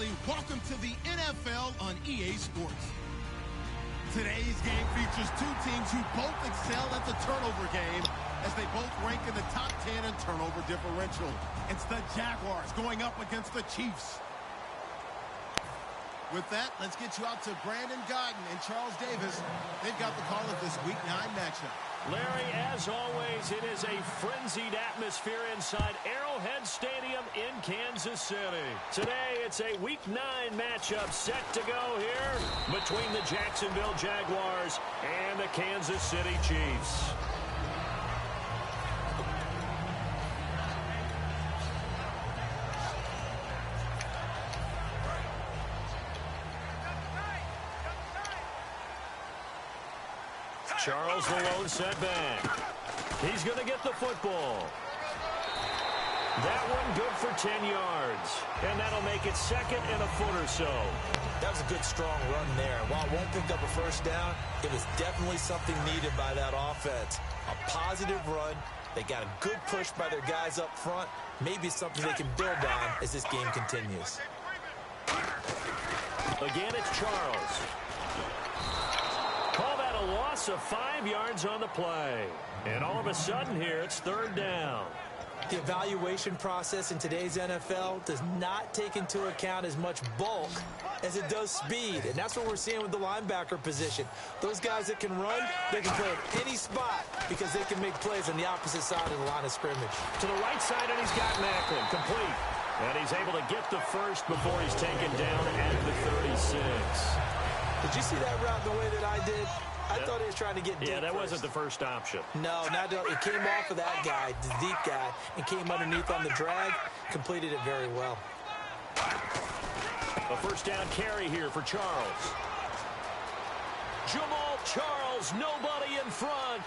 family, welcome to the NFL on EA Sports. Today's game features two teams who both excel at the turnover game as they both rank in the top 10 in turnover differential. It's the Jaguars going up against the Chiefs. With that, let's get you out to Brandon Godden and Charles Davis. They've got the call of this Week 9 matchup. Larry, as always, it is a frenzied atmosphere inside Arrowhead Stadium in Kansas City. Today, it's a Week 9 matchup set to go here between the Jacksonville Jaguars and the Kansas City Chiefs. Charles the lone setback. He's going to get the football. That one good for 10 yards. And that'll make it second and a foot or so. That was a good, strong run there. While it won't pick up a first down, it was definitely something needed by that offense. A positive run. They got a good push by their guys up front. Maybe something they can build on as this game continues. Again, it's Charles. Call that a loss of 5 yards on the play. And all of a sudden here, it's third down. The evaluation process in today's NFL does not take into account as much bulk as it does speed. And that's what we're seeing with the linebacker position. Those guys that can run, they can play at any spot because they can make plays on the opposite side of the line of scrimmage. To the right side, and he's got Macklin complete. And he's able to get the first before he's taken down at the 36. Did you see that route the way that I did? I thought he was trying to get deep. Yeah, that first. wasn't the first option. No, it came off of that guy, the deep guy, and came underneath on the drag, completed it very well. A first down carry here for Charles. Jamal Charles, nobody in front.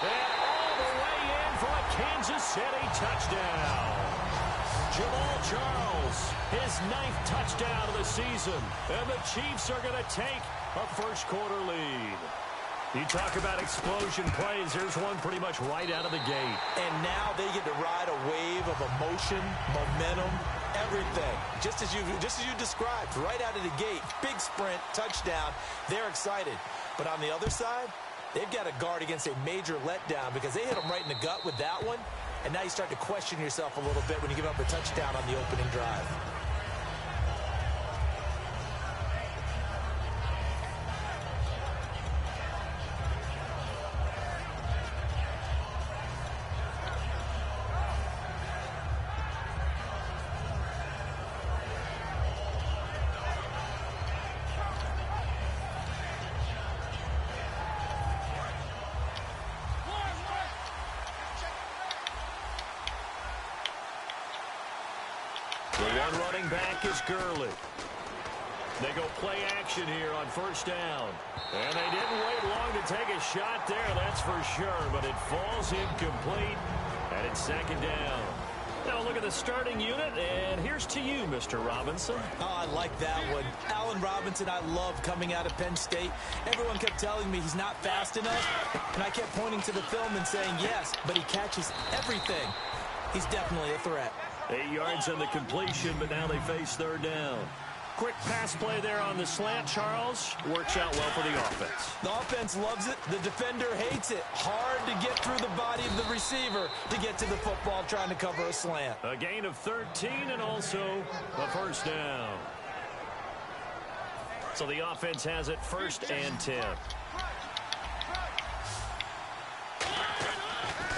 And all the way in for a Kansas City touchdown. Jamal Charles, his 9th touchdown of the season. And the Chiefs are going to take a first-quarter lead. You talk about explosion plays. There's one pretty much right out of the gate. And now they get to ride a wave of emotion, momentum, everything. Just as you described, right out of the gate. Big sprint, touchdown. They're excited. But on the other side, they've got to guard against a major letdown because they hit them right in the gut with that one. And now you start to question yourself a little bit when you give up a touchdown on the opening drive. The one running back is Gurley. They go play action here on first down. And they didn't wait long to take a shot there, that's for sure. But it falls incomplete, and it's second down. Now look at the starting unit, and here's to you, Mr. Robinson. Oh, I like that one. Allen Robinson, I love coming out of Penn State. Everyone kept telling me he's not fast enough, and I kept pointing to the film and saying yes, but he catches everything. He's definitely a threat. 8 yards on the completion, but now they face third down. Quick pass play there on the slant, Charles. Works out well for the offense. The offense loves it. The defender hates it. Hard to get through the body of the receiver to get to the football trying to cover a slant. A gain of 13 and also a first down. So the offense has it first and 10.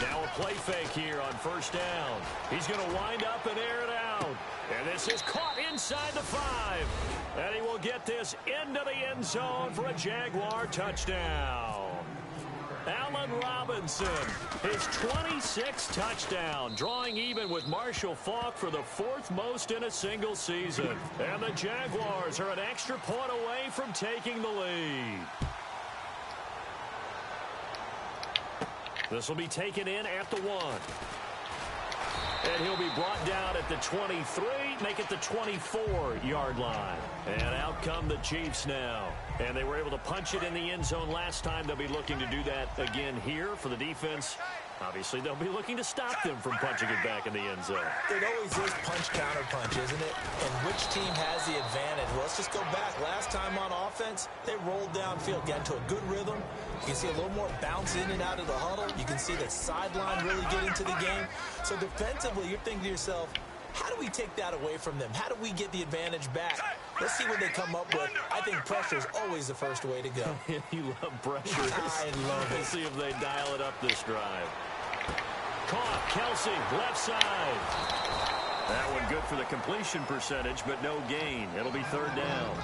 Now a play fake here on first down. He's going to wind up and air it out. And this is caught inside the 5. And he will get this into the end zone for a Jaguar touchdown. Allen Robinson, his 26th touchdown, drawing even with Marshall Faulk for the 4th most in a single season. And the Jaguars are an extra point away from taking the lead. This will be taken in at the 1. And he'll be brought down at the 23, make it the 24-yard line. And out come the Chiefs now. And they were able to punch it in the end zone last time. They'll be looking to do that again here for the defense. Obviously, they'll be looking to stop them from punching it back in the end zone. It always is punch-counter-punch, isn't it? And which team has the advantage? Well, let's just go back. Last time on offense, they rolled downfield, got into a good rhythm. You can see a little more bounce in and out of the huddle. You can see the sideline really get into the game. So defensively, you're thinking to yourself, how do we take that away from them? How do we get the advantage back? Let's see what they come up with. I think pressure is always the first way to go. You love pressure. I love it. We'll see if they dial it up this drive. Caught, Kelsey, left side. That one good for the completion percentage, but no gain. It'll be third down.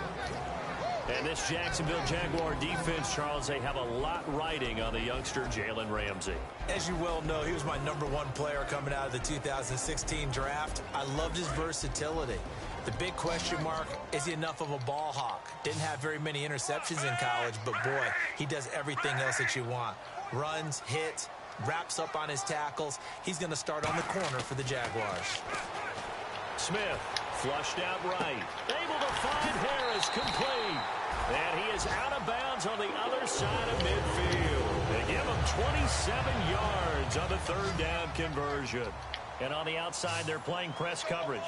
And this Jacksonville Jaguar defense, Charles, they have a lot riding on the youngster Jalen Ramsey. As you well know, he was my #1 player coming out of the 2016 draft. I loved his versatility. The big question mark, is he enough of a ball hawk? Didn't have very many interceptions in college, but boy, he does everything else that you want. Runs, hits, wraps up on his tackles. He's going to start on the corner for the Jaguars. Smith, flushed out right. Able to find Harris, complete. And he is out of bounds on the other side of midfield. They give him 27 yards on the third down conversion. And on the outside, they're playing press coverage.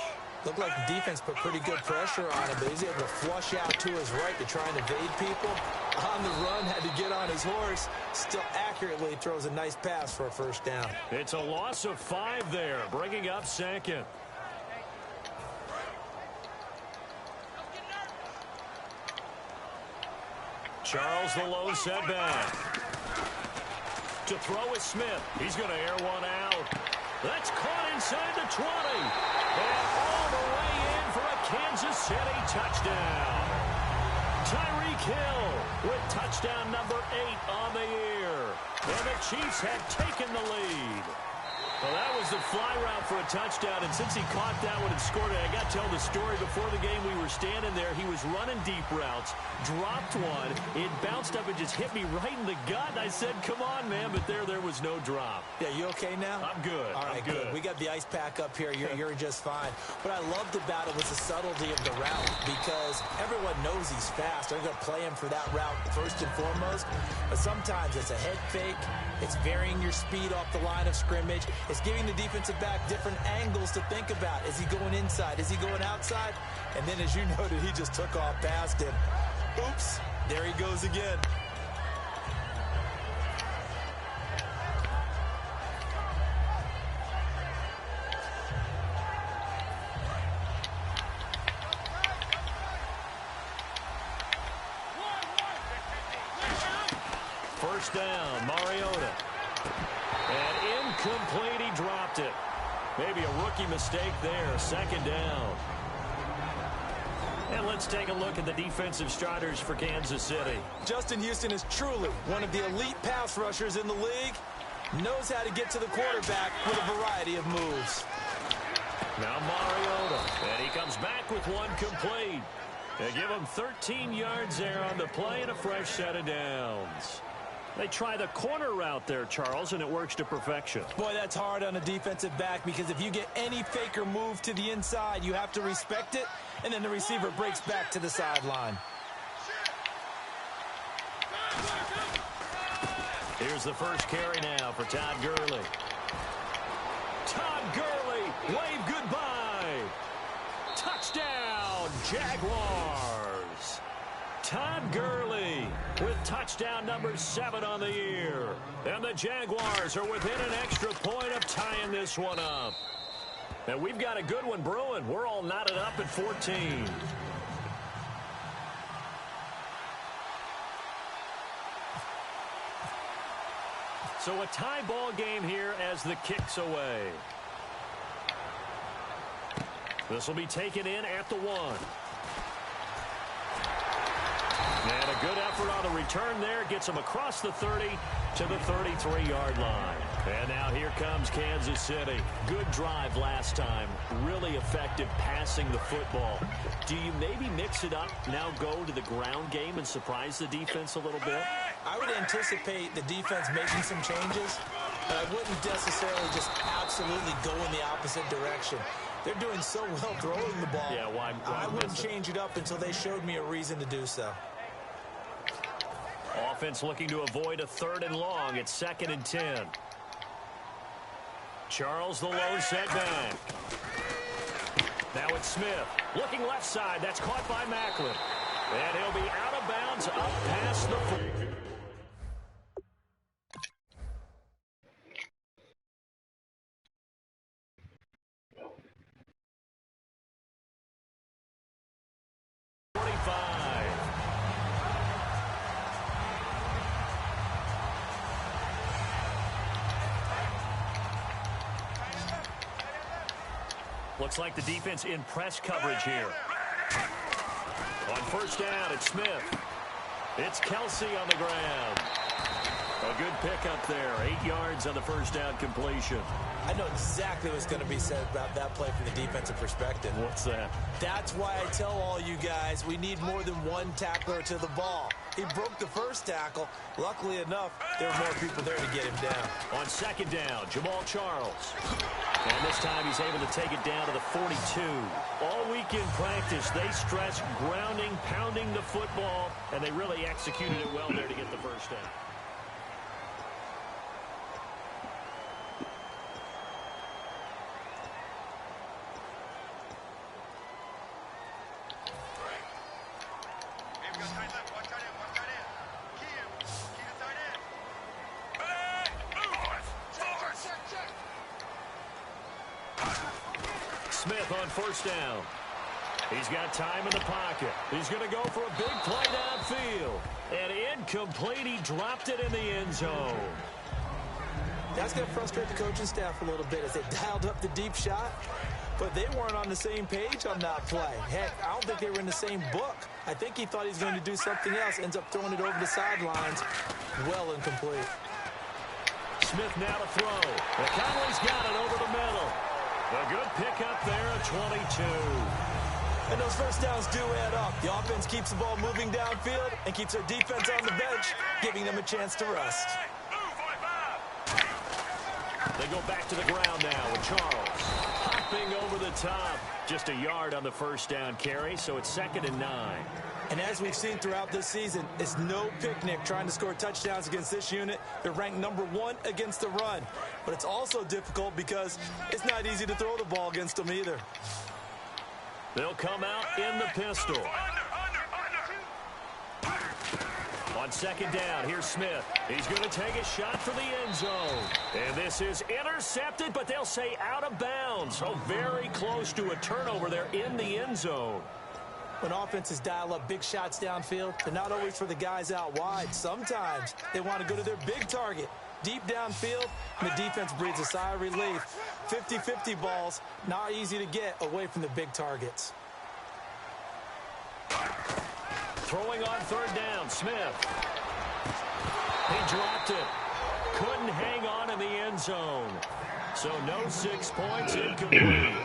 Looked like the defense put pretty good pressure on him, but he's able to flush out to his right to try and evade people. On the run, had to get on his horse. Still accurately throws a nice pass for a first down. It's a loss of 5 there, bringing up second. Charles, the low setback. To throw is Smith. He's going to air one out. That's caught inside the 20. And all the way in for a Kansas City touchdown. Tyreek Hill with touchdown number 8 on the year. And the Chiefs have taken the lead. Well, that was the fly route for a touchdown, and since he caught that one and scored it, I got to tell the story. Before the game, we were standing there. He was running deep routes, dropped one. It bounced up and just hit me right in the gut. And I said, come on, man, but there was no drop. Yeah, you okay now? I'm good. All right, good. We got the ice pack up here. You're just fine. What I loved about it was the subtlety of the route, because everyone knows he's fast. They're going to play him for that route first and foremost. But sometimes it's a head fake. It's varying your speed off the line of scrimmage. It's giving the defensive back different angles to think about. Is he going inside? Is he going outside? And then, as you noted, he just took off past him. Oops, there he goes again. First down, Mariota. And incomplete, he dropped it. Maybe a rookie mistake there. Second down. And let's take a look at the defensive starters for Kansas City. Justin Houston is truly one of the elite pass rushers in the league. Knows how to get to the quarterback with a variety of moves. Now Mariota. And he comes back with one complete. They give him 13 yards there on the play and a fresh set of downs. They try the corner route there, Charles, and it works to perfection. Boy, that's hard on a defensive back, because if you get any fake or move to the inside, you have to respect it, and then the receiver breaks back to the sideline. Here's the first carry now for Todd Gurley. Todd Gurley, wave goodbye. Touchdown, Jaguars. Todd Gurley with touchdown number 7 on the year. And the Jaguars are within an extra point of tying this one up. And we've got a good one brewing. We're all knotted up at 14. So a tie ball game here as the kick's away. This will be taken in at the 1. And a good effort on the return there. Gets him across the 30 to the 33-yard line. And now here comes Kansas City. Good drive last time. Really effective passing the football. Do you maybe mix it up, now go to the ground game and surprise the defense a little bit? I would anticipate the defense making some changes, but I wouldn't necessarily just absolutely go in the opposite direction. They're doing so well throwing the ball. Yeah, why I wouldn't change it up until they showed me a reason to do so. Offense looking to avoid a 3rd and long. It's 2nd and 10. Charles, the lone setback. Now it's Smith. Looking left side. That's caught by Macklin. And he'll be out of bounds up past the 40. Looks like the defense in press coverage here. On first down, it's Smith. It's Kelsey on the ground. A good pickup there. 8 yards on the first down completion. I know exactly what's going to be said about that play from the defensive perspective. What's that? That's why I tell all you guys we need more than one tackler to the ball. He broke the first tackle. Luckily enough, there were more people there to get him down. On second down, Jamal Charles. And this time he's able to take it down to the 42. All week in practice, they stress grounding, pounding the football, and they really executed it well there to get the first down. Smith on first down. He's got time in the pocket. He's going to go for a big play downfield. And incomplete. He dropped it in the end zone. That's going to frustrate the coaching staff a little bit as they dialed up the deep shot. But they weren't on the same page on that play. Heck, I don't think they were in the same book. I think he thought he was going to do something else. Ends up throwing it over the sidelines. Well incomplete. Smith now to throw. McConnell's got it over the middle. A good pickup there at 22. And those first downs do add up. The offense keeps the ball moving downfield and keeps their defense on the bench, giving them a chance to rest. They go back to the ground now with Charles. Hopping over the top. Just a yard on the first down carry, so it's 2nd and 9. And as we've seen throughout this season, it's no picnic trying to score touchdowns against this unit. They're ranked #1 against the run. But it's also difficult because it's not easy to throw the ball against them either. They'll come out in the pistol. On second down, here's Smith. He's going to take a shot for the end zone. And this is intercepted, but they'll say out of bounds. So very close to a turnover there in the end zone. When offenses dial up big shots downfield, they're not always for the guys out wide. Sometimes they want to go to their big target, deep downfield, and the defense breathes a sigh of relief. 50-50 balls, not easy to get away from the big targets. Throwing on third down, Smith. He dropped it. Couldn't hang on in the end zone. So no 6 points, incomplete.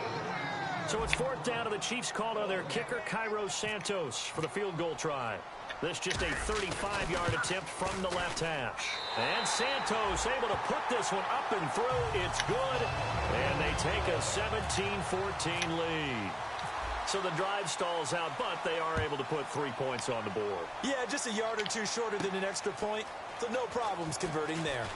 So it's 4th down, and the Chiefs called on their kicker, Cairo Santos, for the field goal try. This just a 35-yard attempt from the left hash. And Santos able to put this one up and through. It's good. And they take a 17-14 lead. So the drive stalls out, but they are able to put 3 points on the board. Yeah, just a yard or two shorter than an extra point. So no problems converting there.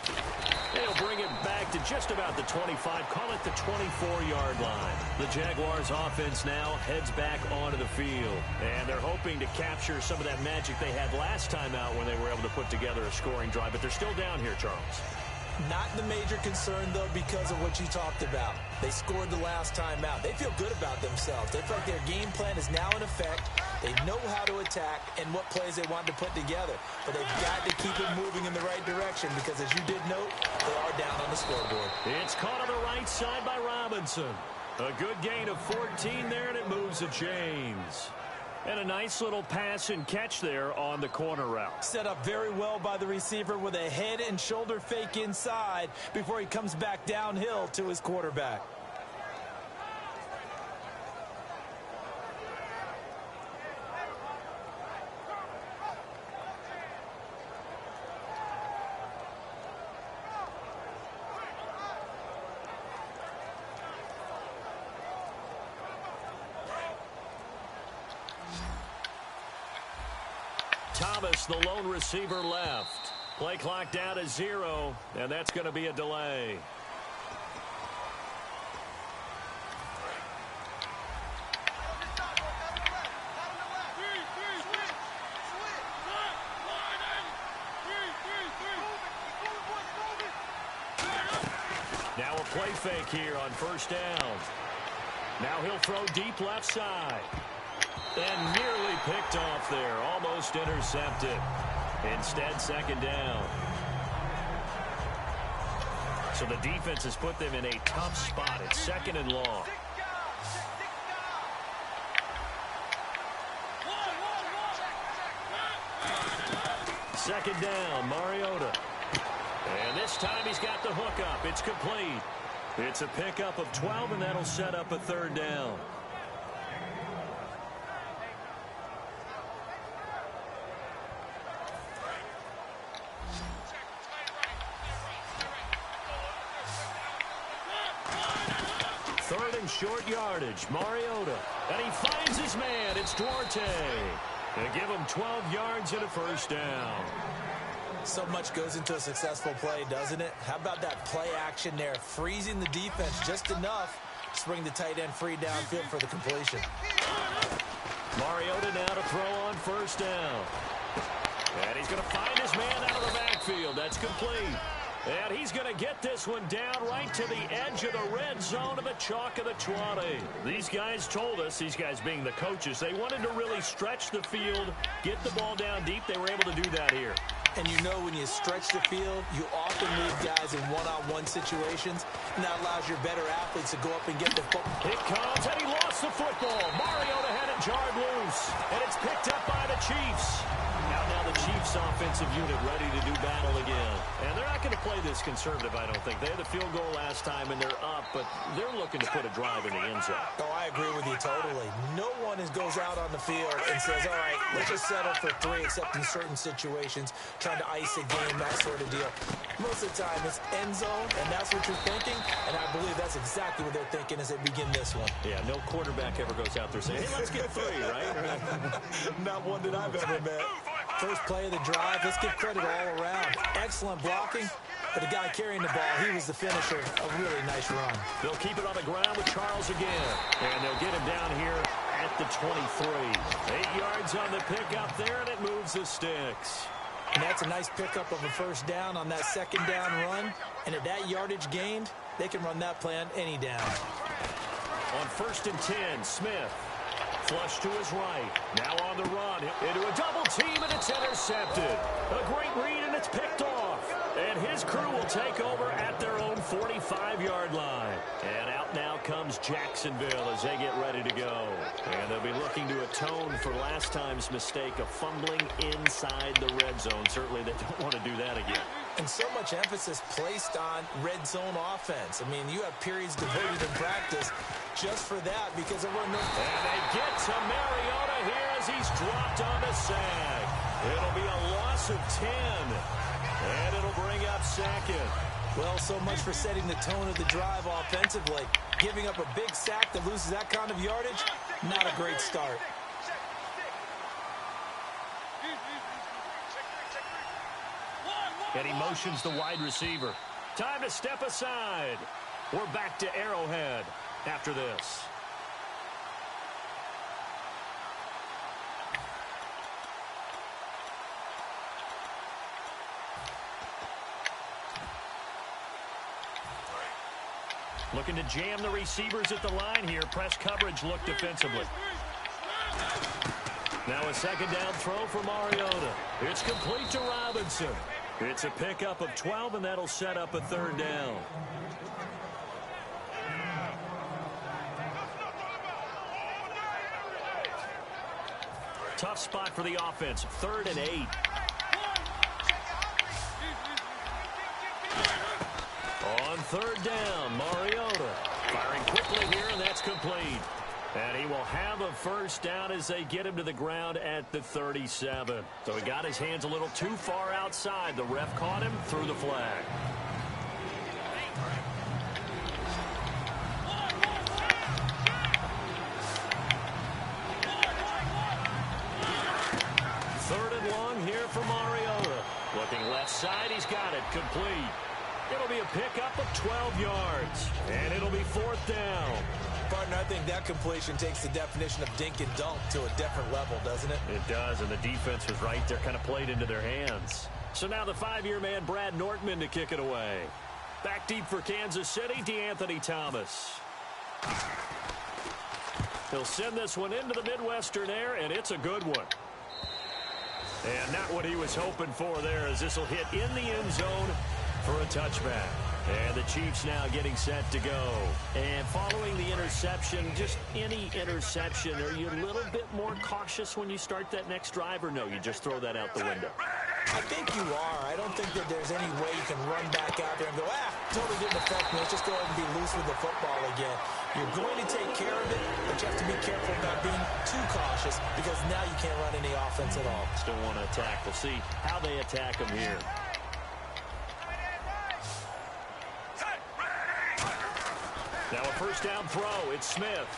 They'll bring it back to just about the 25, call it the 24-yard line. The Jaguars offense now heads back onto the field. And they're hoping to capture some of that magic they had last time out when they were able to put together a scoring drive. But they're still down here, Charles. Not the major concern, though, because of what you talked about. They scored the last time out. They feel good about themselves. They feel like their game plan is now in effect. They know how to attack and what plays they want to put together. But they've got to keep it moving in the right direction because, as you did note, they are down on the scoreboard. It's caught on the right side by Robinson. A good gain of 14 there, and it moves to James. And a nice little pass and catch there on the corner route. Set up very well by the receiver with a head and shoulder fake inside before he comes back downhill to his quarterback. Thomas, the lone receiver, left. Play clock down to 0, and that's going to be a delay. play fake here on first down. Now he'll throw deep left side. And nearly picked off there. Almost intercepted. Instead, second down. So the defense has put them in a tough spot. It's second and long. Second down, Mariota. And this time he's got the hook up. It's complete. It's a pickup of 12, and that'll set up a third down. Third and short yardage, Mariota. And he finds his man. It's Duarte. They give him 12 yards and a first down. So much goes into a successful play, doesn't it? How about that play action there? Freezing the defense just enough to bring the tight end free downfield for the completion. Mariota now to throw on first down. And he's going to find his man out of the backfield. That's complete. And he's going to get this one down right to the edge of the red zone of the chalk of the 20. These guys told us, these guys being the coaches, they wanted to really stretch the field, get the ball down deep. They were able to do that here. And you know when you stretch the field, you often leave guys in one-on-one situations, and that allows your better athletes to go up and get the football. It comes, and he lost the football. Mariota had it jarred loose, and it's picked up by the Chiefs. Now the Chiefs offensive unit ready to do battle again. And they're not going to play this conservative, I don't think. They had the field goal last time, and they're up, but they're looking to put a drive in the end zone. Oh, I agree with you totally. No one goes out on the field and says, all right, let's just settle for 3, except in certain situations, trying to ice a game, that sort of deal. Most of the time, it's end zone, and that's what you're thinking, and I believe that's exactly what they're thinking as they begin this one. Yeah, no quarterback ever goes out there saying, hey, let's get 3, right? Not one that I've ever met. First play of the drive, let's give credit all around. Excellent blocking, but the guy carrying the ball, he was the finisher. A really nice run. They'll keep it on the ground with Charles again, and they'll get him down here at the 23. 8 yards on the pickup there, and it moves the sticks. And that's a nice pickup of a first down on that second down run. And at that yardage gained, they can run that play on any down. On 1st and 10, Smith. Flush to his right. Now on the run. Into a double team, and it's intercepted. A great read, and it's picked off. And his crew will take over at their own 45-yard line. And out now comes Jacksonville as they get ready to go. And they'll be looking to atone for last time's mistake of fumbling inside the red zone. Certainly they don't want to do that again. And so much emphasis placed on red zone offense. I mean, you have periods devoted in practice just for that because there were no... And they get to Mariota here as he's dropped on the sack. It'll be a loss of 10. And it'll bring up second. Well, so much for setting the tone of the drive offensively. Giving up a big sack that loses that kind of yardage, not a great start. And he motions the wide receiver. Time to step aside. We're back to Arrowhead after this. Looking to jam the receivers at the line here. Press coverage look defensively. Now a second down throw for Mariota. It's complete to Robinson. It's a pickup of 12, and that'll set up a third down. Tough spot for the offense. 3rd and 8. On 3rd down, Mariota firing quickly here, and that's complete. And he will have a first down as they get him to the ground at the 37. So he got his hands a little too far outside. The ref caught him, threw the flag. Third and long here for Mariota. Looking left side, he's got it, complete. It'll be a pickup of 12 yards, and it'll be 4th down. Partner, I think that completion takes the definition of dink and dunk to a different level, doesn't it? It does, and the defense was right there, kind of played into their hands. So now the 5-year man, Brad Nortman, to kick it away. Back deep for Kansas City, DeAnthony Thomas. He'll send this one into the Midwestern air, and it's a good one. And not what he was hoping for there, as this will hit in the end zone for a touchback. And the Chiefs now getting set to go. And following the interception, just any interception, are you a little bit more cautious when you start that next drive, or no, you just throw that out the window? I think you are. I don't think that there's any way you can run back out there and go, totally didn't affect me. Let's just go ahead and be loose with the football again. You're going to take care of it, but you have to be careful about being too cautious, because now you can't run any offense at all. Still want to attack. We'll see how they attack him here. Now a first down throw. It's Smith.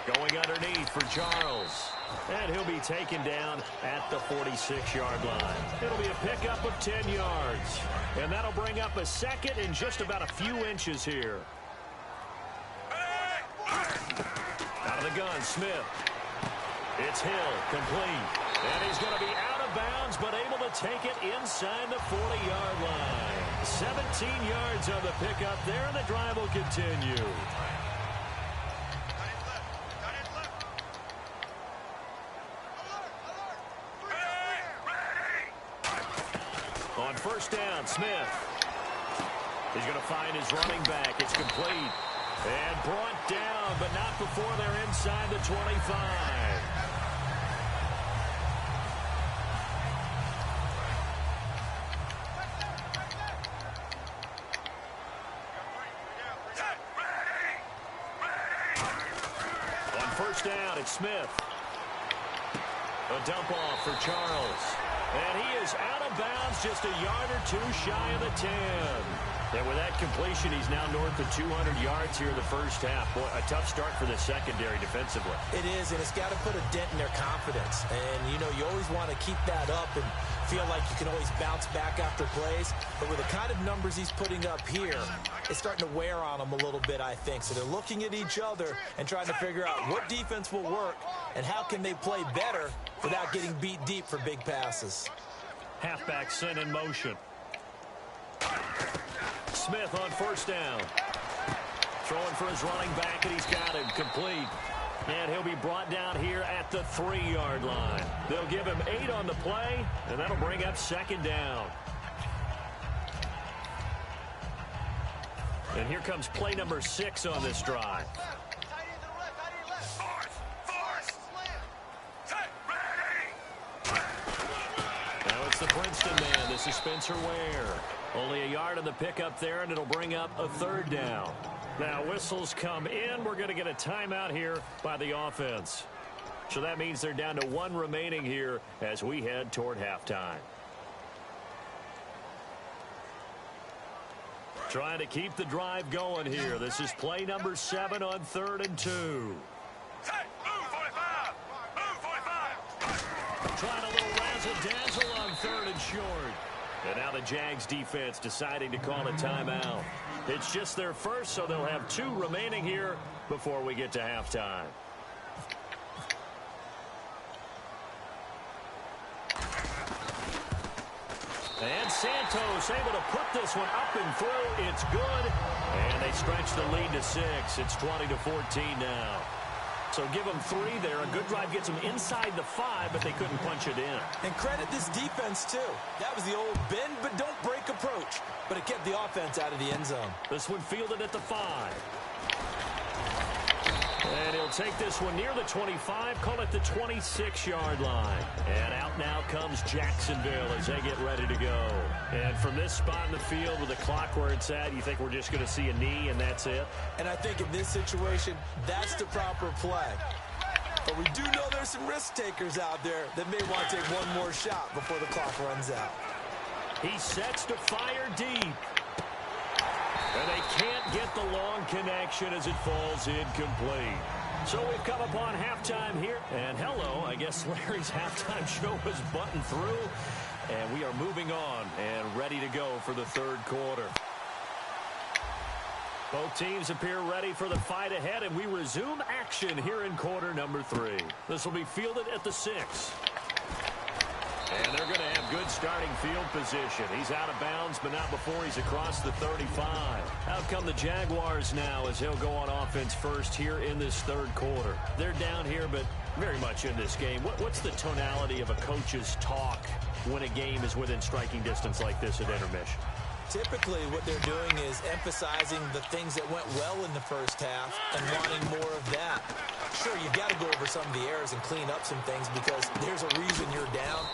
Going underneath for Charles. And he'll be taken down at the 46-yard line. It'll be a pickup of 10 yards. And that'll bring up a second and just about a few inches here. Out of the gun, Smith. It's Hill, complete. And he's going to be out of bounds, but able to take it inside the 40-yard line. 17 yards on the pickup there, and the drive will continue. On first down, Smith. He's going to find his running back. It's complete. And brought down, but not before they're inside the 25. On first down, it's Smith. A dump off for Charles. And he is out of bounds, just a yard or two shy of the 10. And with that completion, he's now north of 200 yards here in the first half. Boy, a tough start for the secondary defensively. It is, and it's got to put a dent in their confidence. And, you know, you always want to keep that up and feel like you can always bounce back after plays. But with the kind of numbers he's putting up here, it's starting to wear on them a little bit, I think. So they're looking at each other and trying to figure out what defense will work and how can they play better without getting beat deep for big passes. Halfback sent in motion. Smith on first down. Throwing for his running back, and he's got him complete. And he'll be brought down here at the 3-yard line. They'll give him 8 on the play, and that'll bring up second down. And here comes play number 6 on this drive. Now it's the Princeton man. This is Spencer Ware. Only a yard on the pickup there, and it'll bring up a third down. Now whistles come in. We're going to get a timeout here by the offense. So that means they're down to 1 remaining here as we head toward halftime. Trying to keep the drive going here. This is play number 7 on 3rd and 2. Trying a little razzle-dazzle on 3rd and short. And now the Jags defense deciding to call a timeout. It's just their first, so they'll have 2 remaining here before we get to halftime. And Santos able to put this one up and through. It's good. And they stretch the lead to 6. It's 20-14 now. So give them 3 there. A good drive gets them inside the 5, but they couldn't punch it in. And credit this defense, too. That was the old bend but don't break approach. But it kept the offense out of the end zone. This one fielded at the 5. And he'll take this one near the 25, call it the 26-yard line. And out now comes Jacksonville as they get ready to go. And from this spot in the field with the clock where it's at, you think we're just going to see a knee and that's it? And I think in this situation, that's the proper play. But we do know there's some risk takers out there that may want to take one more shot before the clock runs out. He sets to fire deep. And they can't get the long connection as it falls incomplete. So we've come upon halftime here. And hello, I guess Larry's halftime show was buttoned through. And we are moving on and ready to go for the 3rd quarter. Both teams appear ready for the fight ahead, and we resume action here in quarter number 3. This will be fielded at the 6. And they're going to have good starting field position. He's out of bounds, but not before he's across the 35. Out come the Jaguars now as he'll go on offense first here in this third quarter. They're down here, but very much in this game. What's the tonality of a coach's talk when a game is within striking distance like this at intermission? Typically, what they're doing is emphasizing the things that went well in the first half and wanting more of that. Sure, you've got to go over some of the errors and clean up some things because there's a reason you're down.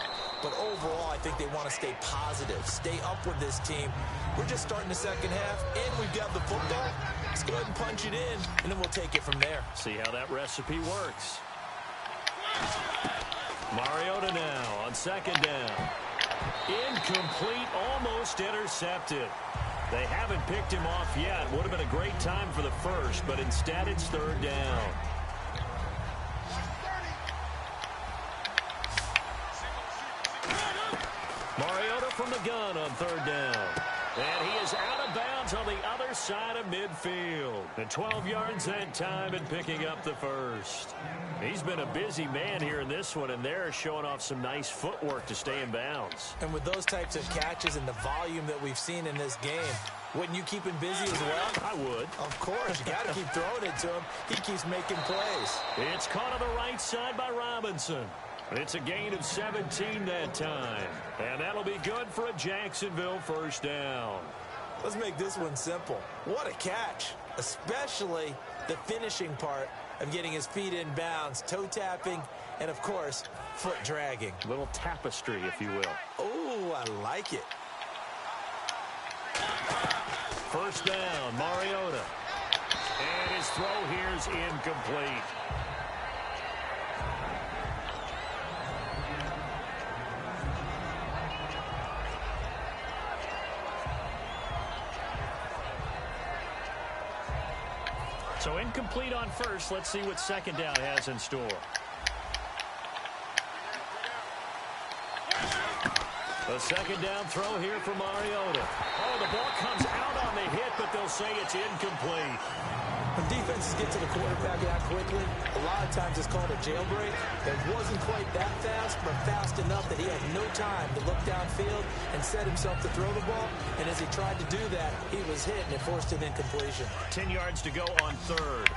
But overall, I think they want to stay positive, stay up with this team. We're just starting the second half, and we've got the football. Let's go ahead and punch it in, and then we'll take it from there. See how that recipe works. Mariota now on second down. Incomplete, almost intercepted. They haven't picked him off yet. Would have been a great time for the first, but instead it's third down. Mariota from the gun on third down. And he is out of bounds on the other side of midfield. And 12 yards that time and picking up the first. He's been a busy man here in this one, and they're showing off some nice footwork to stay in bounds. And with those types of catches and the volume that we've seen in this game, wouldn't you keep him busy as well? I would. Of course. You got to keep throwing it to him. He keeps making plays. It's caught on the right side by Robinson. It's a gain of 17 that time. And that'll be good for a Jacksonville first down. Let's make this one simple. What a catch, especially the finishing part of getting his feet in bounds, toe tapping, and, of course, foot dragging. A little tapestry, if you will. Oh, I like it. First down, Mariota. And his throw here is incomplete. So incomplete on first. Let's see what second down has in store. A second down throw here for Mariota. Oh, the ball comes out on the hit, but they'll say it's incomplete. When defenses get to the quarterback that quickly, a lot of times it's called a jailbreak. It wasn't quite that fast, but fast enough that he had no time to look downfield and set himself to throw the ball. And as he tried to do that, he was hit, and it forced an incompletion. 10 yards to go on third.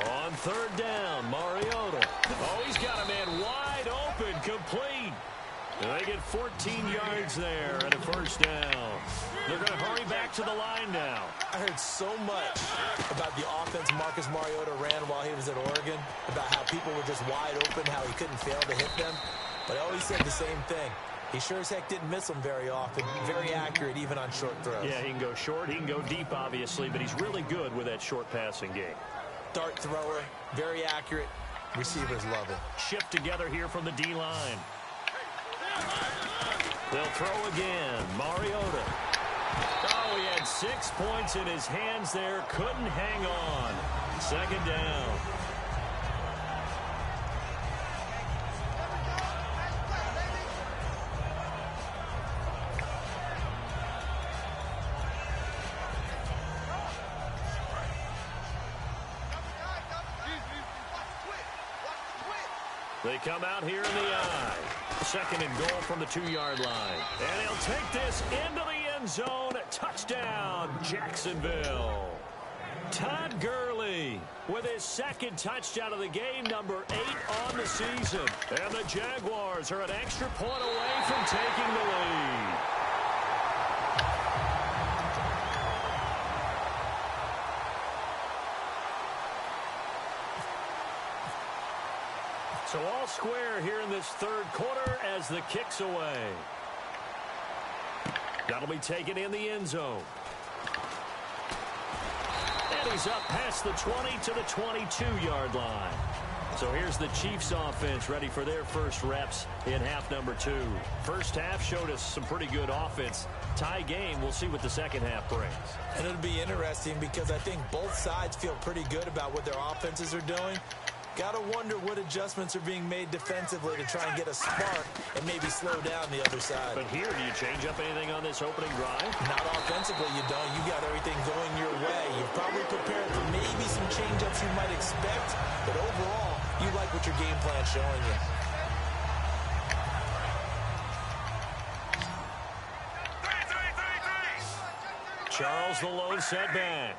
On third down, Mariota. Oh, he's got a man wide open, complete. And they get 14 yards there and a first down. They're going to hurry back to the line now. I heard so much about the offense Marcus Mariota ran while he was at Oregon, about how people were just wide open, how he couldn't fail to hit them. But I always said the same thing. He sure as heck didn't miss them very often. Very accurate even on short throws. Yeah, he can go short. He can go deep, obviously, but he's really good with that short passing game. Dart thrower, very accurate. Receivers love it. Shift together here from the D-line. They'll throw again. Mariota. Oh, he had 6 points in his hands there. Couldn't hang on. Second down. They come out here in the eye. Second and goal from the 2-yard line. And he'll take this into the end zone. Touchdown, Jacksonville. Todd Gurley with his second touchdown of the game, number 8 on the season. And the Jaguars are an extra point away from taking the lead. So all square here in this third quarter as the kick's away. That'll be taken in the end zone. And he's up past the 20 to the 22-yard line. So here's the Chiefs offense ready for their first reps in half number 2. First half showed us some pretty good offense. Tie game, we'll see what the second half brings. And it'll be interesting because I think both sides feel pretty good about what their offenses are doing. Got to wonder what adjustments are being made defensively to try and get a spark and maybe slow down the other side. But here, do you change up anything on this opening drive? Not offensively, you don't. You got everything going your way. You've probably prepared for maybe some change-ups you might expect, but overall, you like what your game plan's showing you. Charles the low setback.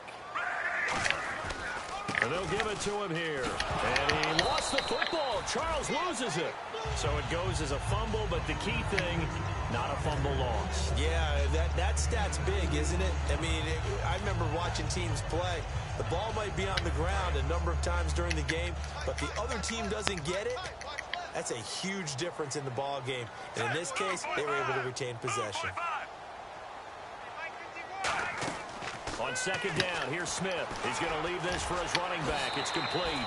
And they'll give it to him here. And he lost the football. Charles loses it. So it goes as a fumble, but the key thing, not a fumble loss. Yeah, that stat's big, isn't it? I mean, I remember watching teams play. The ball might be on the ground a number of times during the game, but the other team doesn't get it. That's a huge difference in the ball game. And in this case, they were able to retain possession. On second down, here's Smith. He's going to leave this for his running back. It's complete.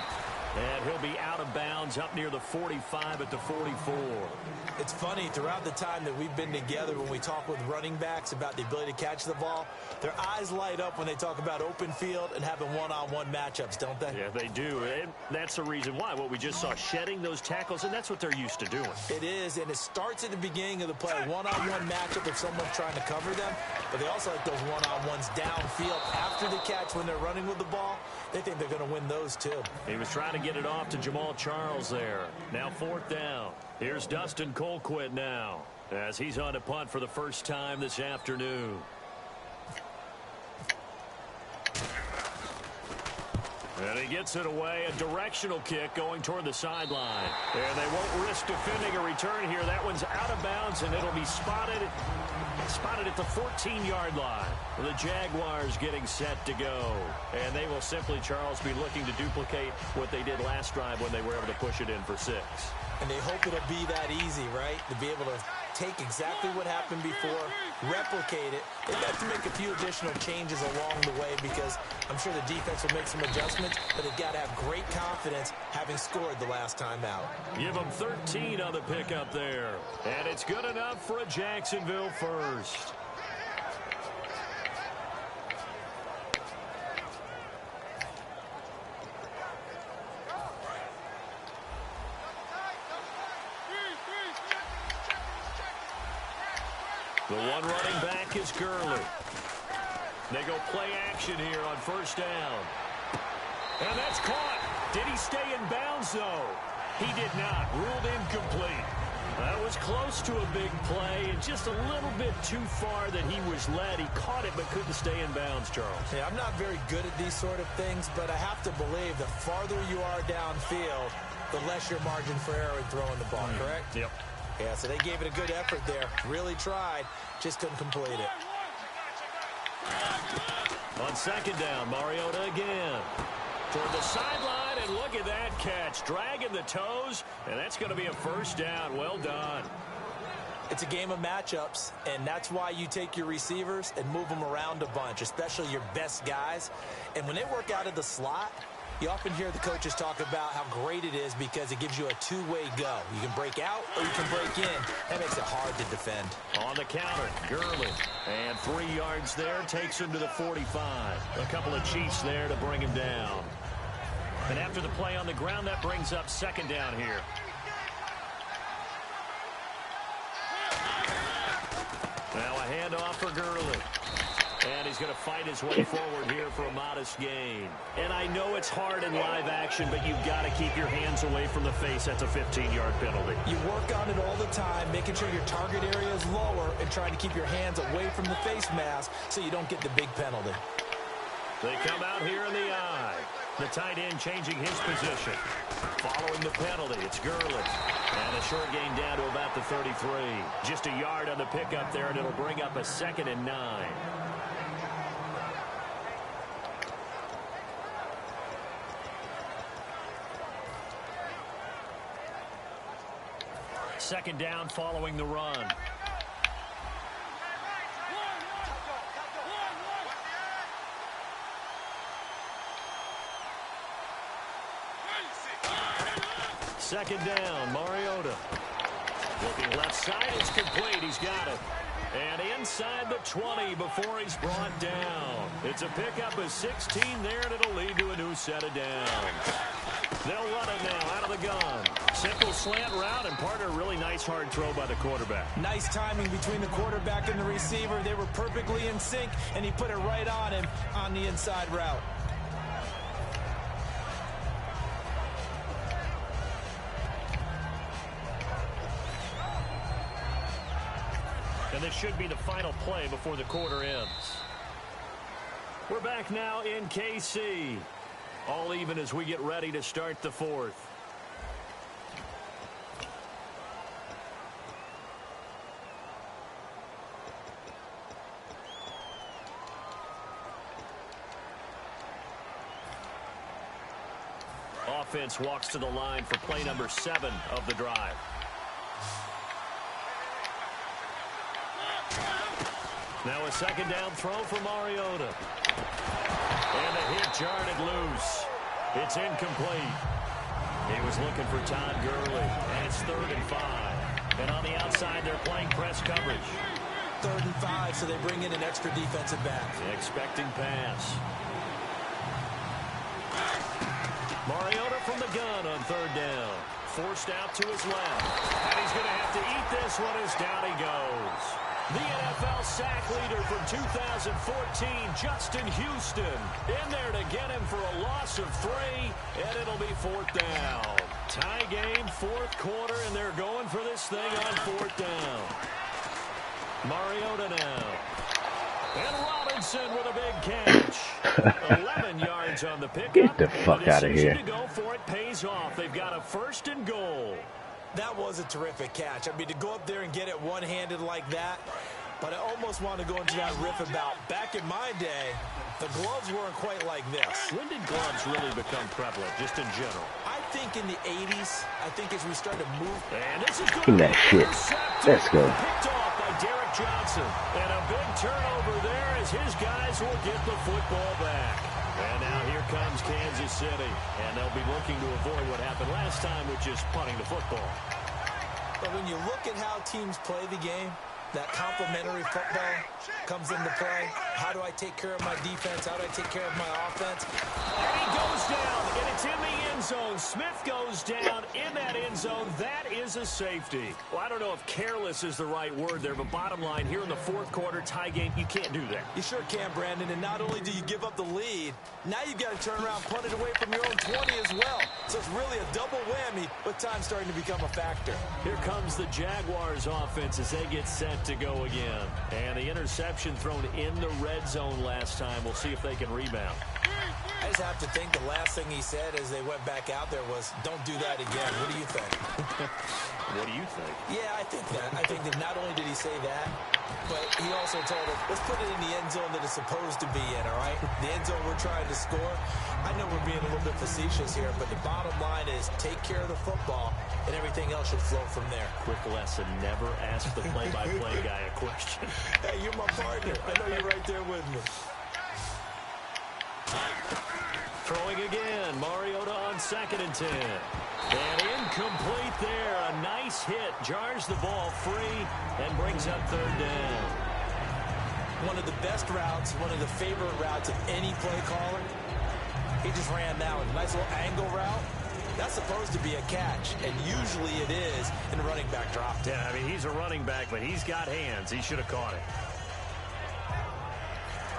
And he'll be out of bounds up near the 45 at the 44. It's funny, throughout the time that we've been together, when we talk with running backs about the ability to catch the ball, their eyes light up when they talk about open field and having one-on-one matchups, don't they? Yeah, they do. And that's the reason why. What we just saw, shedding those tackles, and that's what they're used to doing. It is, and it starts at the beginning of the play. One-on-one matchup if someone's trying to cover them, but they also like those one-on-ones downfield after the catch when they're running with the ball. They think they're going to win those, too. He was trying to get it off to Jamal Charles there. Now fourth down. Here's Dustin Colquitt now, as he's on to punt for the first time this afternoon. And he gets it away, a directional kick going toward the sideline. And they won't risk defending a return here. That one's out of bounds, and it'll be spotted at the 14-yard line. The Jaguars getting set to go. And they will simply, Charles, be looking to duplicate what they did last drive when they were able to push it in for 6. And they hope it'll be that easy, right? To be able to take exactly what happened before, replicate it. They've got to make a few additional changes along the way because I'm sure the defense will make some adjustments, but they've got to have great confidence having scored the last time out. Give them 13 on the pickup there. And it's good enough for a Jacksonville first. The one running back is Gurley. They go play action here on first down. And that's caught. Did he stay in bounds, though? He did not. Ruled incomplete. That was close to a big play and just a little bit too far that he was led. He caught it but couldn't stay in bounds, Charles. Yeah, I'm not very good at these sort of things, but I have to believe the farther you are downfield, the less your margin for error in throwing the ball, correct? Yep. Yeah, so they gave it a good effort there. Really tried, just couldn't complete it. On second down, Mariota again. Toward the sideline, and look at that catch. Dragging the toes, and that's going to be a first down. Well done. It's a game of matchups, and that's why you take your receivers and move them around a bunch, especially your best guys. And when they work out of the slot, you often hear the coaches talk about how great it is because it gives you a two-way go. You can break out or you can break in. That makes it hard to defend. On the counter, Gurley. And 3 yards there, takes him to the 45. A couple of cheats there to bring him down. And after the play on the ground, that brings up second down here. Now a handoff for Gurley. And he's going to fight his way forward here for a modest gain. And I know it's hard in live action, but you've got to keep your hands away from the face. That's a 15-yard penalty. You work on it all the time, making sure your target area is lower and trying to keep your hands away from the face mask so you don't get the big penalty. They come out here in the eye. The tight end changing his position. Following the penalty, it's Gurley. And a short gain down to about the 33. Just a yard on the pickup there, and it'll bring up a 2nd and 9. Second down following the run. Second down, Mariota. Looking left side, it's complete. He's got it. And inside the 20 before he's brought down. It's a pickup of 16 there, and it'll lead to a new set of downs. They'll run it now out of the gun. Simple slant route, and partner, really nice hard throw by the quarterback. Nice timing between the quarterback and the receiver. They were perfectly in sync, and he put it right on him on the inside route. And this should be the final play before the quarter ends. We're back now in KC. All even as we get ready to start the fourth. Offense walks to the line for play number 7 of the drive. Now a second down throw for Mariota. And the hit jarred it loose. It's incomplete. He was looking for Todd Gurley. And it's 3rd and 5. And on the outside, they're playing press coverage. 3rd and 5, so they bring in an extra defensive back. Expecting pass. Mariota from the gun on 3rd down. Forced out to his left. And he's going to have to eat this one as down he goes. The NFL sack leader from 2014, Justin Houston, in there to get him for a loss of 3, and it'll be 4th down. Tie game, 4th quarter, and they're going for this thing on 4th down. Mariota now. And Robinson with a big catch. 11 yards on the pickup. Get the fuck out of here. To go for it pays off. They've got a 1st and goal. That was a terrific catch. I mean, to go up there and get it one-handed like that, but I almost want to go into that riff about back in my day, the gloves weren't quite like this. When did gloves really become prevalent, just in general? I think in the 80s, I think as we started to move. And this is good. Give me that shit. Let's go. Picked off by Derek Johnson. And a big turnover there as his guys will get the football back. And now here comes Kansas City. And they'll be looking to avoid what happened last time, which is punting the football. But when you look at how teams play the game, that complementary football comes into play. How do I take care of my defense? How do I take care of my offense? And he goes down, and it's in the end zone. Smith goes down in that end zone. That is a safety. Well, I don't know if careless is the right word there, but bottom line, here in the 4th quarter tie game, you can't do that. You sure can, Brandon, and not only do you give up the lead, now you've got to turn around, punt it away from your own 20 as well. So it's really a double whammy, with time starting to become a factor. Here comes the Jaguars offense as they get set to go again. And the interception thrown in the red zone last time. We'll see if they can rebound. I just have to think the last thing he said as they went back out there was, don't do that again. What do you think? What do you think? Yeah, I think that. I think that not only did he say that, but he also told us, let's put it in the end zone that it's supposed to be in, all right? The end zone we're trying to score. I know we're being a little bit facetious here, but the bottom line is take care of the football, and everything else should flow from there. Quick lesson, never ask the play-by-play guy a question. Hey, you're my partner. I know you're right there with me. Throwing again, Mariota on 2nd and 10. And incomplete there. A nice hit. Jars the ball free and brings up 3rd down. One of the best routes, one of the favorite routes of any play caller. He just ran that one. Nice little angle route. That's supposed to be a catch, and usually it is in a running back drop. Yeah, I mean, he's a running back, but he's got hands. He should have caught it.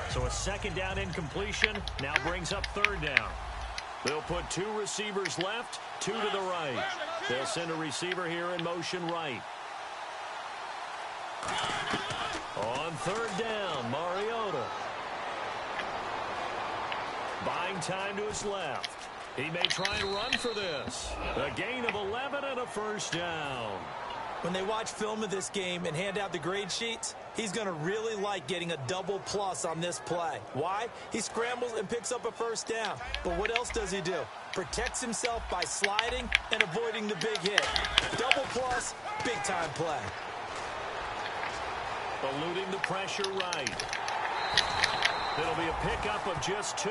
So a 2nd down incompletion now brings up 3rd down. They'll put 2 receivers left, 2 to the right. They'll send a receiver here in motion right. On 3rd down, Mariota. Buying time to his left. He may try and run for this. A gain of 11 and a 1st down. When they watch film of this game and hand out the grade sheets, he's going to really like getting a double plus on this play. Why? He scrambles and picks up a 1st down. But what else does he do? Protects himself by sliding and avoiding the big hit. Double plus, big-time play. Eluding the pressure right. It'll be a pickup of just 2,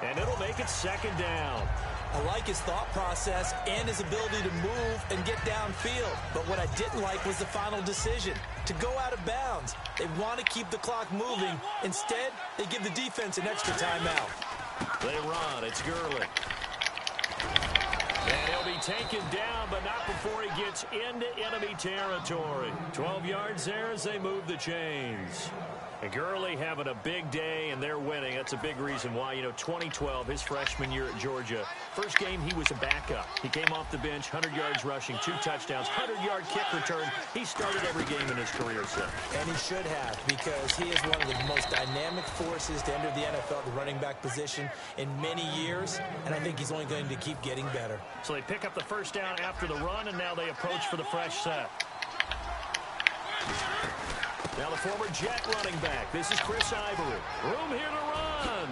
and it'll make it 2nd down. I like his thought process and his ability to move and get downfield. But what I didn't like was the final decision, to go out of bounds. They want to keep the clock moving. Instead, they give the defense an extra timeout. They run. It's Gurley. And he'll be taken down, but not before he gets into enemy territory. 12 yards there as they move the chains. And Gurley having a big day, and they're winning. That's a big reason why. 2012, his freshman year at Georgia, first game he was a backup. He came off the bench, 100 yards rushing, 2 touchdowns, 100-yard kick return. He started every game in his career, sir. And he should have, because he is one of the most dynamic forces to enter the NFL, the running back position, in many years. And I think he's only going to keep getting better. So they pick up the first down after the run, and now they approach for the fresh set. Now the former Jet running back. This is Chris Ivory. Room here to run.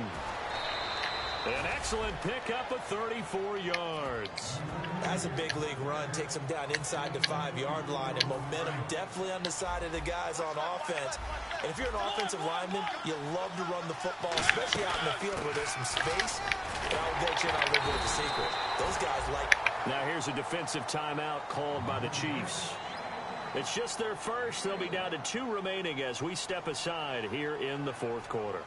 An excellent pickup of 34 yards. That's a big league run. Takes him down inside the 5-yard line. And momentum definitely on the side of the guys on offense. And if you're an offensive lineman, you love to run the football, especially out in the field where there's some space. But I'll get you and I'll live with the secret. Those guys like it. Now here's a defensive timeout called by the Chiefs. It's just their first. They'll be down to 2 remaining as we step aside here in the fourth quarter.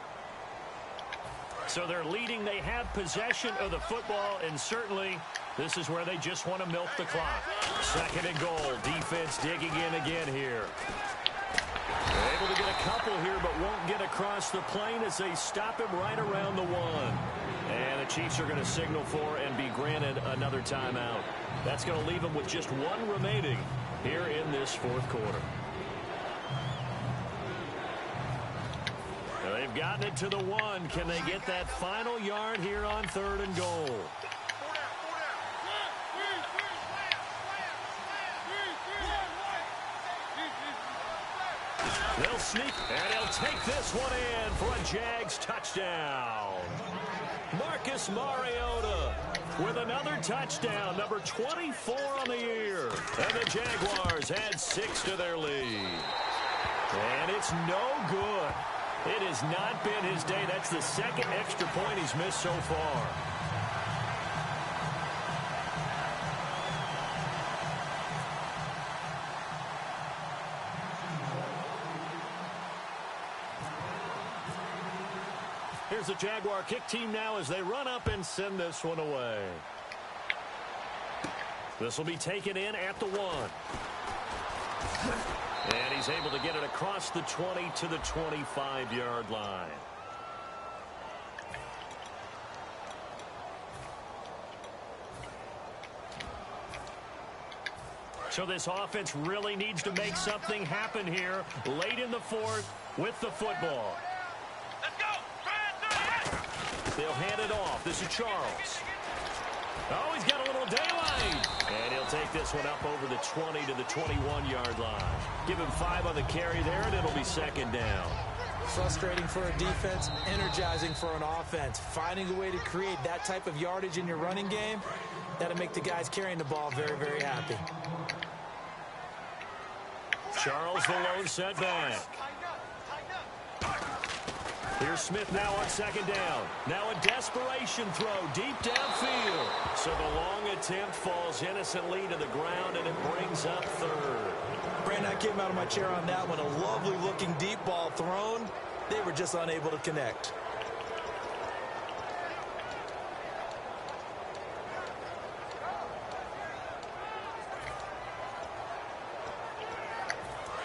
So they're leading. They have possession of the football, and certainly this is where they just want to milk the clock. Second and goal. Defense digging in again here. They're able to get a couple here, but won't get across the plane as they stop him right around the 1. And the Chiefs are going to signal for and be granted another timeout. That's going to leave them with just 1 remaining here in this fourth quarter. Now they've gotten it to the 1. Can they get that final yard here on 3rd and goal? They'll sneak, and he'll take this one in for a Jags touchdown. Marcus Mariota with another touchdown, number 24 on the year. And the Jaguars add 6 to their lead. And it's no good. It has not been his day. That's the second extra point he's missed so far. Here's the Jaguar kick team now as they run up and send this one away. This will be taken in at the 1. And he's able to get it across the 20 to the 25-yard line. So this offense really needs to make something happen here late in the fourth with the football. They'll hand it off. This is Charles. Oh, he's got a little daylight. And he'll take this one up over the 20 to the 21-yard line. Give him 5 on the carry there, and it'll be second down. Frustrating for a defense, energizing for an offense. Finding a way to create that type of yardage in your running game, that'll make the guys carrying the ball very, very happy. Charles the lone setback. Here's Smith now on second down. Now a desperation throw deep downfield. So the long attempt falls innocently to the ground, and it brings up 3rd. Brandon, I came out of my chair on that one. A lovely looking deep ball thrown. They were just unable to connect.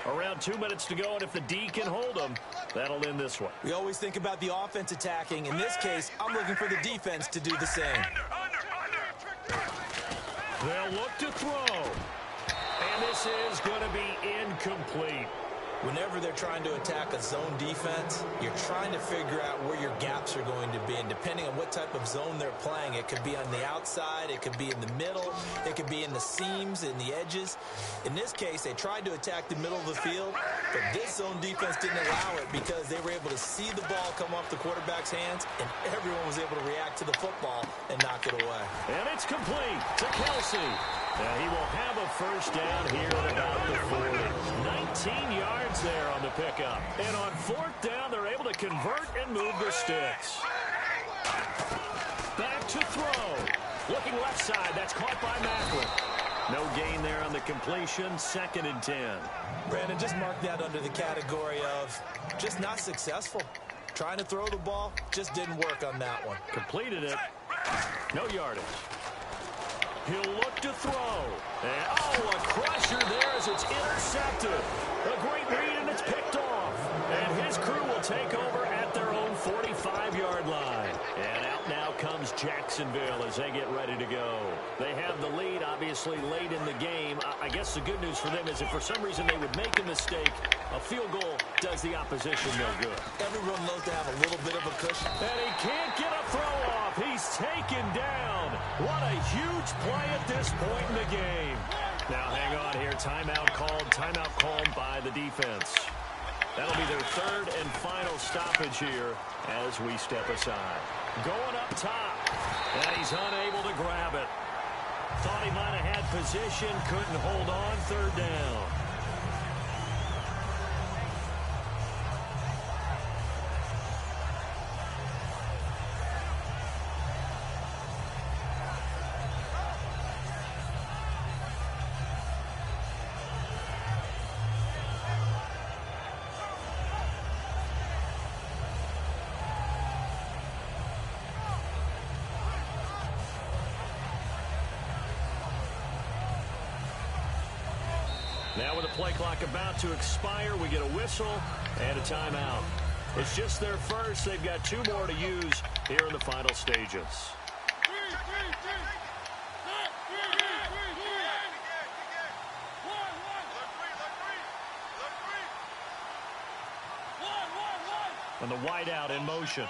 Around 2 minutes to go, and if the D can hold them, that'll end this one. We always think about the offense attacking. In this case, I'm looking for the defense to do the same. They'll look to throw. And this is going to be incomplete. Whenever they're trying to attack a zone defense, you're trying to figure out where your gaps are going to be. And depending on what type of zone they're playing, it could be on the outside, it could be in the middle, it could be in the seams, in the edges. In this case, they tried to attack the middle of the field, but this zone defense didn't allow it because they were able to see the ball come off the quarterback's hands, and everyone was able to react to the football and knock it away. And it's complete to Kelsey. And he will have a first down here at about the 40. 19 yards there on the pickup. And on 4th down, they're able to convert and move the sticks. Back to throw. Looking left side. That's caught by Macklin. No gain there on the completion. 2nd and 10. Brandon, just mark that under the category of just not successful. Trying to throw the ball, just didn't work on that one. Completed it. No yardage. He'll look to throw. And, oh, a crusher there as it's intercepted. A great read, and it's picked off. And his crew will Jacksonville as they get ready to go. They have the lead, obviously, late in the game. I guess the good news for them is if for some reason they would make a mistake, a field goal does the opposition no good. Everyone loves to have a little bit of a cushion. And he can't get a throw off. He's taken down. What a huge play at this point in the game. Now hang on here. Timeout called by the defense. That'll be their third and final stoppage here as we step aside. Going up top, and he's unable to grab it. Thought he might have had position, couldn't hold on, third down. Now with the play clock about to expire, we get a whistle and a timeout. It's just their first. They've got 2 more to use here in the final stages. And the wideout in motion.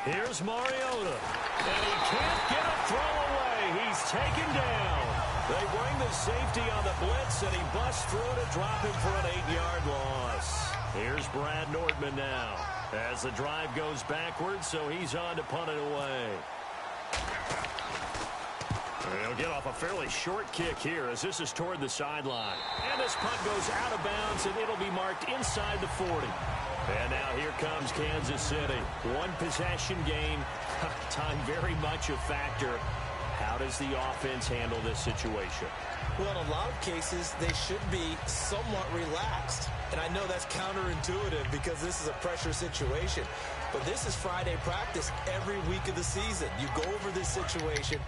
Here's Mariota. And he can't get a throw away. He's taken down. They bring the safety on the blitz, and he busts through to drop him for an 8-yard loss. Here's Brad Nordman now as the drive goes backwards, so he's on to punt it away. He'll get off a fairly short kick here as this is toward the sideline. And this punt goes out of bounds, and it'll be marked inside the 40. And now here comes Kansas City. One possession game. Time very much a factor. How does the offense handle this situation? Well, in a lot of cases, they should be somewhat relaxed. And I know that's counterintuitive because this is a pressure situation. But this is Friday practice every week of the season. You go over this situation,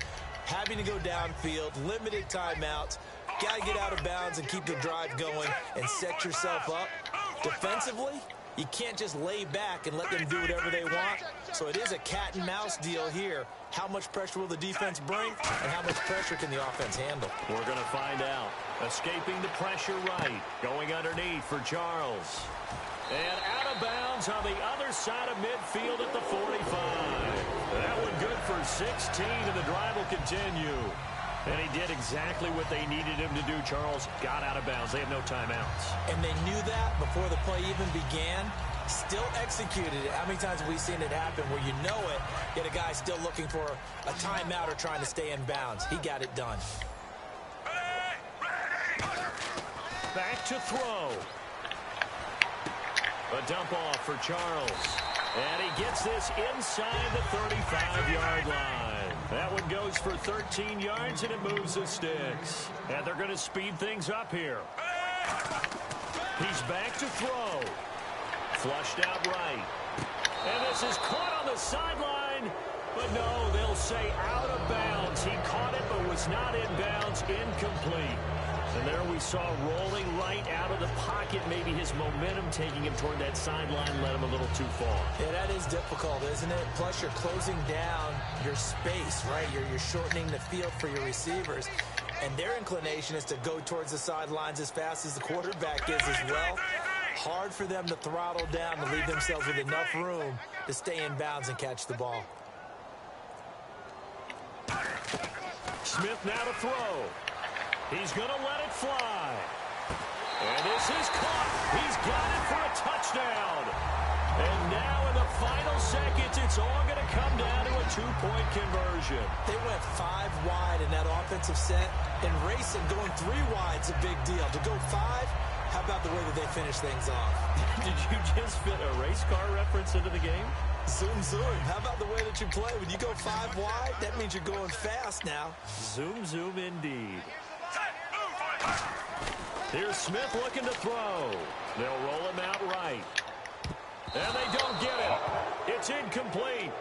having to go downfield, limited timeouts, got to get out of bounds and keep the drive going and set yourself up. Defensively, you can't just lay back and let them do whatever they want. So it is a cat and mouse deal here. How much pressure will the defense bring, and how much pressure can the offense handle? We're going to find out. Escaping the pressure right. Going underneath for Charles. And out of bounds on the other side of midfield at the 45. That one good for 16, and the drive will continue. And he did exactly what they needed him to do. Charles got out of bounds. They have no timeouts. And they knew that before the play even began. Still executed it. How many times have we seen it happen where you know it, yet a guy still looking for a timeout or trying to stay in bounds? He got it done. Back to throw. A dump off for Charles. And he gets this inside the 35-yard line. That one goes for 13 yards, and it moves the sticks. And they're going to speed things up here. He's back to throw. Flushed out right. And this is caught on the sideline. But no, they'll say out of bounds. He caught it but was not in bounds. Incomplete. And there we saw rolling right out of the pocket. Maybe his momentum taking him toward that sideline led him a little too far. Yeah, that is difficult, isn't it? Plus, you're closing down your space, right? You're shortening the field for your receivers. And their inclination is to go towards the sidelines as fast as the quarterback is as well. Hard for them to throttle down to leave themselves with enough room to stay in bounds and catch the ball. Smith now to throw. He's going to let it fly. And this is caught. He's got it for a touchdown. And now in the final seconds, it's all going to come down to a 2-point conversion. They went 5 wide in that offensive set. And racing, going 3 wide is a big deal. To go 5, how about the way that they finish things off? Did you just fit a race car reference into the game? Zoom, zoom. How about the way that you play? When you go 5 wide, that means you're going fast now. Zoom, zoom indeed. Here's Smith looking to throw. They'll roll him out right. And they don't get it. It's incomplete.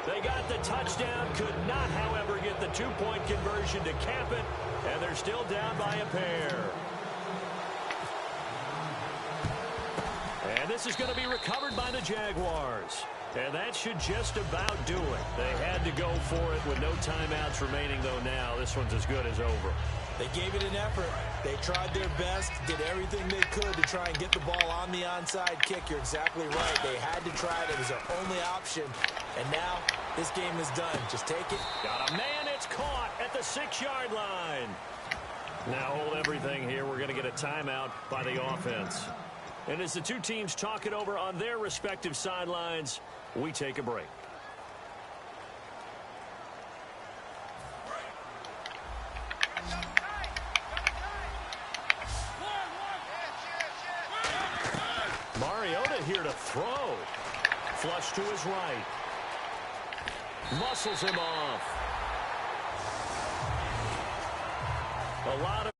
They got the touchdown, could not, however, get the 2-point conversion to cap it, and they're still down by a pair. And this this is going to be recovered by the Jaguars. And that should just about do it. They had to go for it with no timeouts remaining, though now this one's as good as over. They gave it an effort. They tried their best, did everything they could to try and get the ball on the onside kick. You're exactly right. They had to try it. It was their only option. And now this game is done. Just take it. Got a man. It's caught at the 6-yard line. Now hold everything here. We're going to get a timeout by the offense. And as the two teams talk it over on their respective sidelines, we take a break. Mariota here to throw. Flush to his right. Muscles him off. A lot of